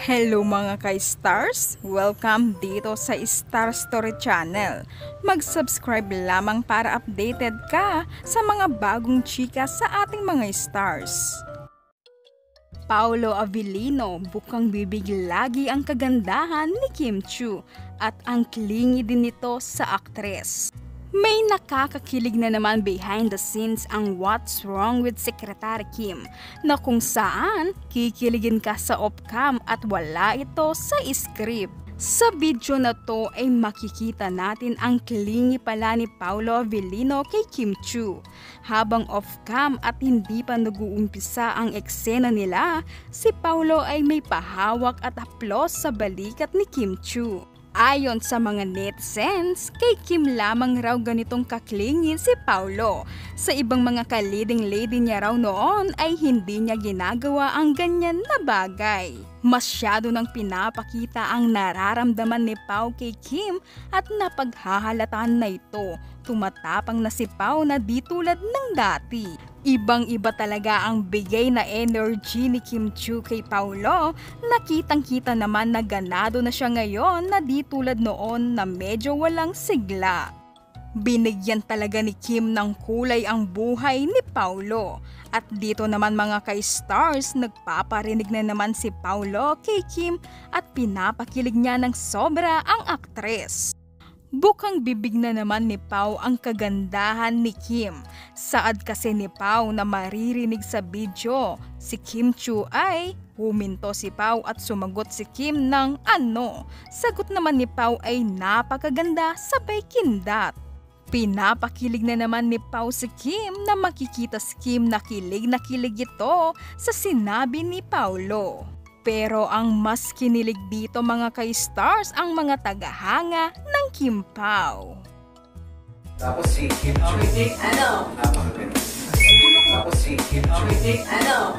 Hello mga ka-stars! Welcome dito sa Star Story Channel. Mag-subscribe lamang para updated ka sa mga bagong chika sa ating mga stars. Paolo Avellino, bukang bibig lagi ang kagandahan ni Kim Chiu at ang klingi din nito sa aktres. May nakakakilig na naman behind the scenes ang What's Wrong with Secretary Kim na kung saan kikiligin ka sa off-cam at wala ito sa script. Sa video na to ay makikita natin ang klingi pala ni Paolo Avellino kay Kim Chiu. Habang off-cam at hindi pa nag-uumpisa ang eksena nila, si Paolo ay may pahawak at haplos sa balikat ni Kim Chiu. Ayon sa mga netizens, kay Kim lamang raw ganitong kaklingi si Paolo. Sa ibang mga ka-leading lady niya raw noon ay hindi niya ginagawa ang ganyan na bagay. Masyado nang pinapakita ang nararamdaman ni Pao kay Kim at napaghahalataan na ito. Tumatapang na si Pao na di tulad ng dati. Ibang-iba talaga ang bigay na energy ni Kim Chiu kay Paolo. Nakitang-kita naman na ganado na siya ngayon na di tulad noon na medyo walang sigla. Binigyan talaga ni Kim ng kulay ang buhay ni Paolo. At dito naman mga ka-stars, nagpaparinig na naman si Paolo kay Kim at pinapakilig niya ng sobra ang aktres. Bukang bibig na naman ni Pao ang kagandahan ni Kim. Saad kasi ni Pao na maririnig sa video, si Kim Chiu ay huminto si Pao at sumagot si Kim ng ano. Sagot naman ni Pao ay napakaganda sabay kindat. Pinapakilig na naman ni Pao si Kim na makikita si Kim na kilig ito sa sinabi ni Paolo. Pero ang mas kinilig dito mga ka-stars ang mga tagahanga ng Kim Pao. Tapos si Kim Chiu, ano? Tapos si Kim Chiu, ano?